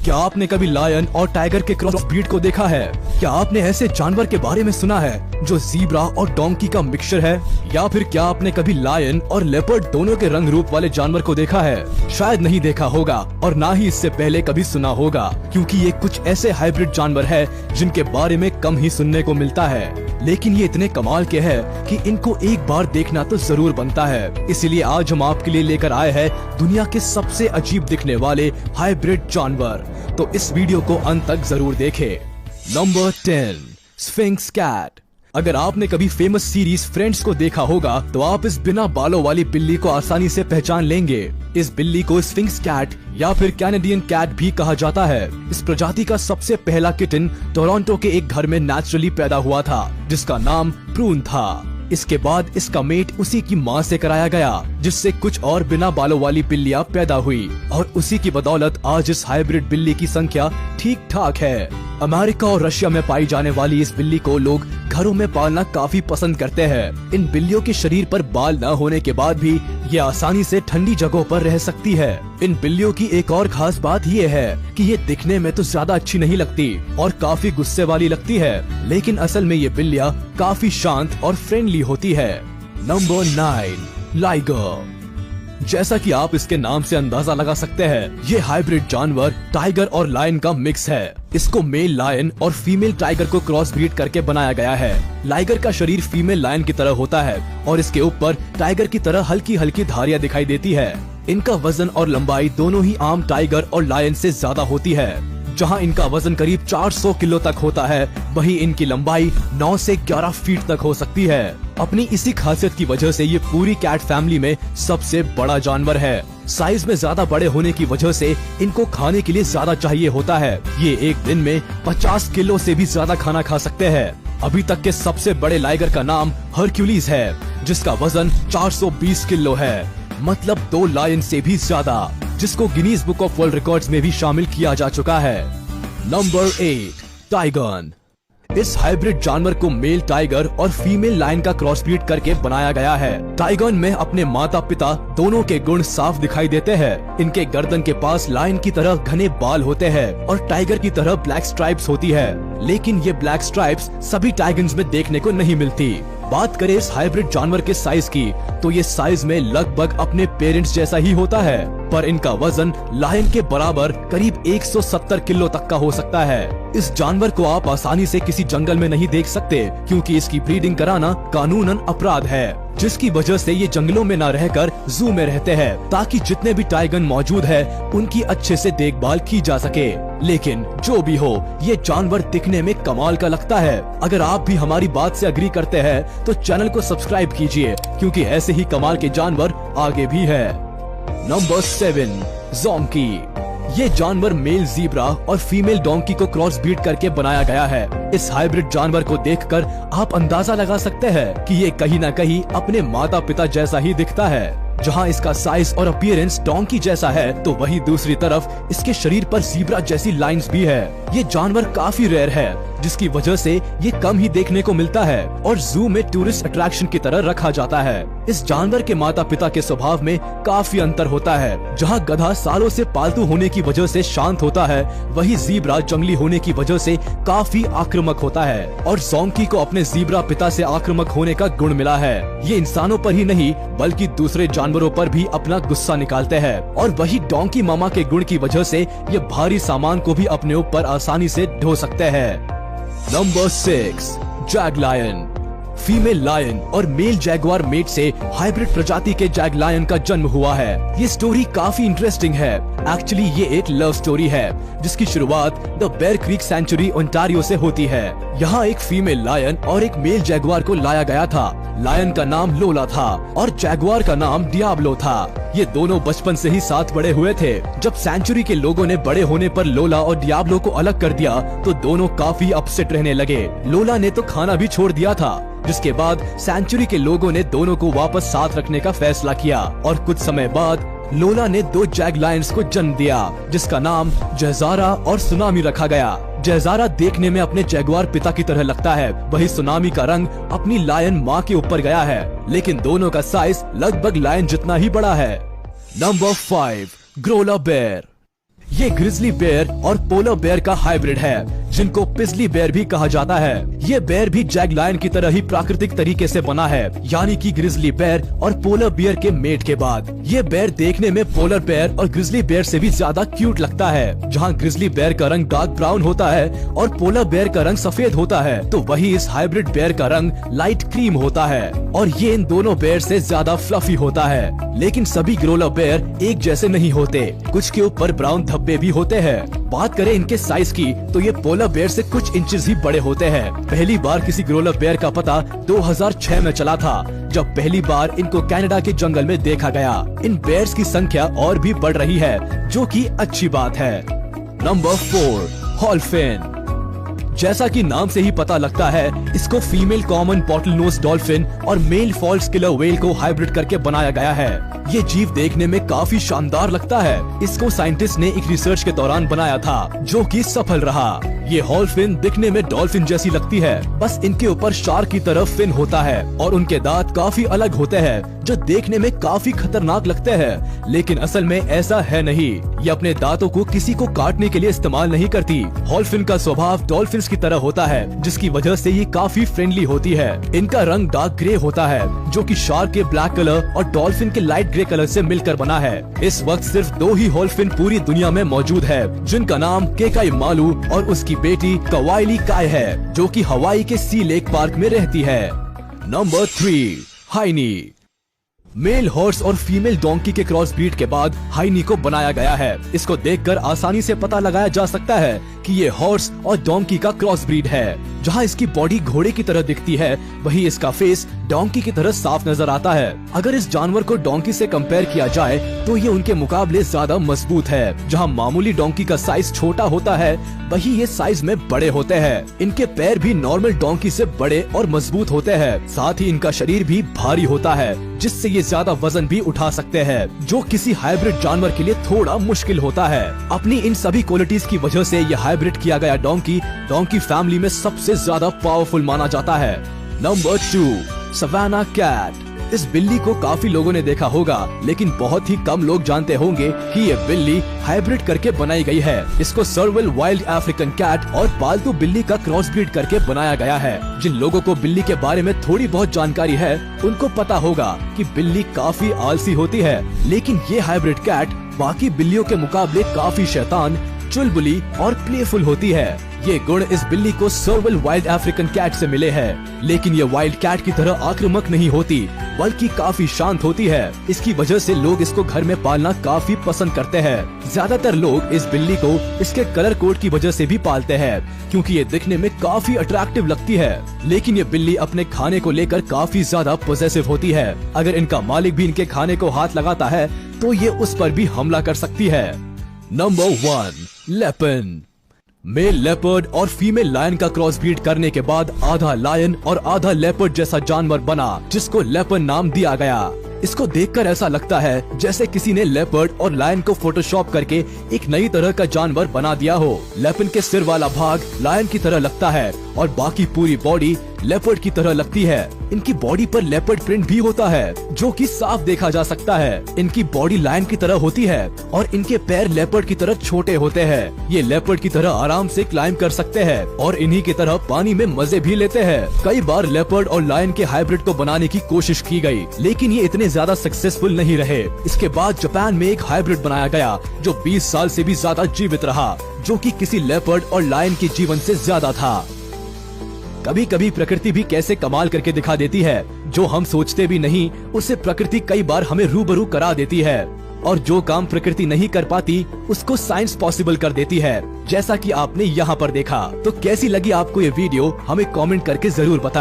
क्या आपने कभी लायन और टाइगर के क्रॉस ब्रीड को देखा है? क्या आपने ऐसे जानवर के बारे में सुना है जो ज़ीब्रा और डोंकी का मिक्सचर है? या फिर क्या आपने कभी लायन और लेपर्ड दोनों के रंग रूप वाले जानवर को देखा है? शायद नहीं देखा होगा और ना ही इससे पहले कभी सुना होगा, क्योंकि ये कुछ ऐसे हाइब्रिड जानवर है जिनके बारे में कम ही सुनने को मिलता है। लेकिन ये इतने कमाल के हैं कि इनको एक बार देखना तो जरूर बनता है। इसीलिए आज हम आपके लिए लेकर आए हैं दुनिया के सबसे अजीब दिखने वाले हाइब्रिड जानवर। तो इस वीडियो को अंत तक जरूर देखें। Number 10, sphinx cat. अगर आपने कभी फेमस सीरीज फ्रेंड्स को देखा होगा तो आप इस बिना बालों वाली बिल्ली को आसानी से पहचान लेंगे। इस बिल्ली को स्फिंक्स कैट या फिर कैनेडियन कैट भी कहा जाता है। इस प्रजाति का सबसे पहला किटन टोरंटो के एक घर में नेचुरली पैदा हुआ था, जिसका नाम प्रून था। इसके बाद इसका मेट उसी की मां से कराया गया, जिससे कुछ और बिना बालों वाली बिल्लियां पैदा हुई और उसी की बदौलत आज इस हाइब्रिड बिल्ली की संख्या ठीक ठाक है। अमेरिका और रशिया में पाई जाने वाली इस बिल्ली को लोग घरों में पालना काफी पसंद करते हैं। इन बिल्लियों के शरीर पर बाल न होने के बाद भी ये आसानी से ठंडी जगहों पर रह सकती है। इन बिल्लियों की एक और खास बात ये है कि ये दिखने में तो ज्यादा अच्छी नहीं लगती और काफी गुस्से वाली लगती है, लेकिन असल में ये बिल्लियाँ काफी शांत और फ्रेंडली होती है। Number 9, liger. जैसा कि आप इसके नाम से अंदाजा लगा सकते हैं, ये हाइब्रिड जानवर टाइगर और लायन का मिक्स है। इसको मेल लायन और फीमेल टाइगर को क्रॉस ब्रीड करके बनाया गया है। लाइगर का शरीर फीमेल लायन की तरह होता है और इसके ऊपर टाइगर की तरह हल्की हल्की धारियां दिखाई देती है। इनका वजन और लंबाई दोनों ही आम टाइगर और लायन से ज्यादा होती है। जहां इनका वजन करीब 400 किलो तक होता है, वहीं इनकी लंबाई 9 से 11 फीट तक हो सकती है। अपनी इसी खासियत की वजह से ये पूरी कैट फैमिली में सबसे बड़ा जानवर है। साइज में ज्यादा बड़े होने की वजह से इनको खाने के लिए ज्यादा चाहिए होता है। ये एक दिन में 50 किलो से भी ज्यादा खाना खा सकते हैं। अभी तक के सबसे बड़े लाइगर का नाम हरक्यूलिस है, जिसका वजन 420 किलो है, मतलब 2 लायन से भी ज्यादा, जिसको Guinness book of world records में भी शामिल किया जा चुका है। Number 8, Taigun. इस हाइब्रिड जानवर को मेल टाइगर और फीमेल लायन का क्रॉस ब्रीड करके बनाया गया है। टाइगन में अपने माता पिता दोनों के गुण साफ दिखाई देते हैं। इनके गर्दन के पास लायन की तरह घने बाल होते हैं और टाइगर की तरह ब्लैक स्ट्राइप्स होती है, लेकिन ये ब्लैक स्ट्राइप्स सभी टाइगन्स में देखने को नहीं मिलती। बात करें इस हाइब्रिड जानवर के साइज की, तो ये साइज में लगभग अपने पेरेंट्स जैसा ही होता है, पर इनका वजन लायन के बराबर करीब 170 किलो तक का हो सकता है। इस जानवर को आप आसानी से किसी जंगल में नहीं देख सकते, क्योंकि इसकी ब्रीडिंग कराना कानूनन अपराध है, जिसकी वजह से ये जंगलों में न रहकर जू में रहते हैं, ताकि जितने भी टाइगन मौजूद है उनकी अच्छे से देखभाल की जा सके। लेकिन जो भी हो, ये जानवर दिखने में कमाल का लगता है। अगर आप भी हमारी बात से अग्री करते हैं तो चैनल को सब्सक्राइब कीजिए, क्योंकि ऐसे ही कमाल के जानवर आगे भी है। नंबर 7, ज़ोंकी। ये जानवर मेल ज़ीब्रा और फीमेल डोंकी को क्रॉस ब्रीड करके बनाया गया है। इस हाइब्रिड जानवर को देखकर आप अंदाजा लगा सकते हैं कि ये कहीं न कहीं अपने माता पिता जैसा ही दिखता है। जहां इसका साइज और अपीयरेंस डोंकी जैसा है, तो वहीं दूसरी तरफ इसके शरीर पर ज़ीब्रा जैसी लाइंस भी है। ये जानवर काफी रेयर है, जिसकी वजह से ये कम ही देखने को मिलता है और जू में टूरिस्ट अट्रैक्शन की तरह रखा जाता है। इस जानवर के माता पिता के स्वभाव में काफी अंतर होता है। जहां गधा सालों से पालतू होने की वजह से शांत होता है, वहीं ज़ीब्रा जंगली होने की वजह से काफी आक्रामक होता है। और ज़ोंकी को अपने ज़ीब्रा पिता से आक्रामक होने का गुण मिला है। ये इंसानों पर ही नहीं बल्कि दूसरे जानवरों पर भी अपना गुस्सा निकालते हैं, और वही डोंकी मामा के गुण की वजह से ये भारी सामान को भी अपने ऊपर आसानी से ढो सकते हैं। Number 6, jag lion. Female lion और मेल जैगुआर मेट से हाइब्रिड प्रजाति के जैग लायन का जन्म हुआ है। ये स्टोरी काफी इंटरेस्टिंग है। एक्चुअली ये एक लव स्टोरी है, जिसकी शुरुआत the bear creek sanctuary Ontario से होती है। यहाँ एक फीमेल लायन और एक मेल जैगुआर को लाया गया था। लायन का नाम लोला था और जैगुआर का नाम डियाब्लो था। ये दोनों बचपन से ही साथ बड़े हुए थे। जब सेंचुरी के लोगों ने बड़े होने पर लोला और डियाब्लो को अलग कर दिया, तो दोनों काफी अपसेट रहने लगे। लोला ने तो खाना भी छोड़ दिया था, जिसके बाद सेंचुरी के लोगों ने दोनों को वापस साथ रखने का फैसला किया और कुछ समय बाद लोला ने 2 जैग लायंस को जन्म दिया, जिसका नाम जहजारा और सुनामी रखा गया। जहजारा देखने में अपने जैगुआर पिता की तरह लगता है, वही सुनामी का रंग अपनी लायन माँ के ऊपर गया है, लेकिन दोनों का साइज लगभग लायन जितना ही बड़ा है। Number 5, grolar bear. ये ग्रिजली बेयर और पोलर बेयर का हाइब्रिड है जिनको पिजली बेयर भी कहा जाता है। ये बेयर भी जैग लायन की तरह ही प्राकृतिक तरीके से बना है, यानी कि ग्रिजली बेयर और पोलर बेयर के मेट के बाद। ये बेयर देखने में पोलर बेयर और ग्रिजली बेयर से भी ज्यादा क्यूट लगता है। जहाँ ग्रिजली बेयर का रंग डार्क ब्राउन होता है और पोलर बेयर का रंग सफेद होता है, तो वही इस हाइब्रिड बेयर का रंग लाइट क्रीम होता है और ये इन दोनों बेयर से ज्यादा फ्लफी होता है। लेकिन सभी ग्रोलर बेयर एक जैसे नहीं होते, कुछ के ऊपर ब्राउन धब्बे भी होते हैं। बात करें इनके साइज की तो ये पोलर बेयर से कुछ इंचेस ही बड़े होते हैं। पहली बार किसी ग्रोलर बेयर का पता 2006 में चला था, जब पहली बार इनको कनाडा के जंगल में देखा गया। इन बेयर्स की संख्या और भी बढ़ रही है, जो कि अच्छी बात है। Number 4, wholphin. जैसा कि नाम से ही पता लगता है, इसको female common bottle nose dolphin और मेल फॉल्स किलर व्हेल को हाइब्रिड करके बनाया गया है। ये जीव देखने में काफी शानदार लगता है। इसको साइंटिस्ट ने एक रिसर्च के दौरान बनाया था, जो कि सफल रहा। ये हॉलफिन दिखने में डॉल्फिन जैसी लगती है, बस इनके ऊपर शार्क की तरह फिन होता है और उनके दांत काफी अलग होते हैं, जो देखने में काफी खतरनाक लगते हैं। लेकिन असल में ऐसा है नहीं। ये अपने दांतों को किसी को काटने के लिए इस्तेमाल नहीं करती। हॉलफिन का स्वभाव डॉल्फिन की तरह होता है, जिसकी वजह से ये काफी फ्रेंडली होती है। इनका रंग डार्क ग्रे होता है, जो कि शार्क के ब्लैक कलर और डॉल्फिन के लाइट ग्रे कलर से मिलकर बना है। इस वक्त सिर्फ 2 ही हॉलफिन पूरी दुनिया में मौजूद है, जिनका नाम केकाई मालू और उसकी बेटी कवाइली काय है, जो कि हवाई के सी लेक पार्क में रहती है। नंबर 3, हाइनी। मेल हॉर्स और फीमेल डोंकी के क्रॉस ब्रीड के बाद हाइनी को बनाया गया है। इसको देखकर आसानी से पता लगाया जा सकता है कि ये हॉर्स और डोंकी का क्रॉस ब्रीड है। जहाँ इसकी बॉडी घोड़े की तरह दिखती है, वही इसका फेस डोंकी की तरह साफ नजर आता है। अगर इस जानवर को डोंकी से कंपेयर किया जाए तो ये उनके मुकाबले ज्यादा मजबूत है। जहाँ मामूली डोंकी का साइज छोटा होता है, वही ये साइज में बड़े होते हैं। इनके पैर भी नॉर्मल डोंकी से बड़े और मजबूत होते हैं। साथ ही इनका शरीर भी भारी होता है, जिससे ये ज्यादा वजन भी उठा सकते हैं, जो किसी हाइब्रिड जानवर के लिए थोड़ा मुश्किल होता है। अपनी इन सभी क्वालिटीज की वजह से ये हाइब्रिड किया गया डोंकी फैमिली में सबसे ज्यादा पावरफुल माना जाता है। Number 2, savannah cat. इस बिल्ली को काफी लोगों ने देखा होगा, लेकिन बहुत ही कम लोग जानते होंगे कि ये बिल्ली हाइब्रिड करके बनाई गई है। इसको सर्विल वाइल्ड अफ्रीकन कैट और पालतू बिल्ली का क्रॉस ब्रीड करके बनाया गया है। जिन लोगों को बिल्ली के बारे में थोड़ी बहुत जानकारी है, उनको पता होगा कि बिल्ली काफी आलसी होती है, लेकिन ये हाइब्रिड कैट बाकी बिल्लियों के मुकाबले काफी शैतान, चुलबुली और प्लेफुल होती है। ये गुण इस बिल्ली को सर्विल वाइल्ड अफ्रीकन कैट से मिले हैं, लेकिन ये वाइल्ड कैट की तरह आक्रामक नहीं होती, बल्कि काफी शांत होती है। इसकी वजह से लोग इसको घर में पालना काफी पसंद करते हैं। ज्यादातर लोग इस बिल्ली को इसके कलर कोड की वजह से भी पालते हैं, क्योंकि ये दिखने में काफी अट्रैक्टिव लगती है। लेकिन ये बिल्ली अपने खाने को लेकर काफी ज्यादा पॉसेसिव होती है। अगर इनका मालिक भी इनके खाने को हाथ लगाता है, तो ये उस पर भी हमला कर सकती है। Number 1, leopard. मेल लेपर्ड और फीमेल लायन का क्रॉस ब्रीड करने के बाद आधा लायन और आधा लेपर्ड जैसा जानवर बना, जिसको लेपर्ड नाम दिया गया। इसको देखकर ऐसा लगता है जैसे किसी ने लेपर्ड और लायन को फोटोशॉप करके एक नई तरह का जानवर बना दिया हो। लेपर्ड के सिर वाला भाग लायन की तरह लगता है और बाकी पूरी बॉडी लेपर्ड की तरह लगती है। इनकी बॉडी पर लेपर्ड प्रिंट भी होता है, जो कि साफ देखा जा सकता है। इनकी बॉडी लायन की तरह होती है और इनके पैर लेपर्ड की तरह छोटे होते हैं। ये लेपर्ड की तरह आराम से क्लाइंब कर सकते हैं और इन्हीं की तरह पानी में मजे भी लेते हैं। कई बार लेपर्ड और लायन के हाइब्रिड को बनाने की कोशिश की गई, लेकिन ये इतने ज्यादा सक्सेसफुल नहीं रहे। इसके बाद जापान में एक हाइब्रिड बनाया गया, जो 20 साल से भी ज्यादा जीवित रहा, जो कि किसी लेपर्ड और लायन के जीवन से ज्यादा था। कभी कभी प्रकृति भी कैसे कमाल करके दिखा देती है। जो हम सोचते भी नहीं, उससे प्रकृति कई बार हमें रूबरू करा देती है। और जो काम प्रकृति नहीं कर पाती, उसको साइंस पॉसिबल कर देती है, जैसा कि आपने यहाँ पर देखा। तो कैसी लगी आपको ये वीडियो, हमें कमेंट करके जरूर बताएं।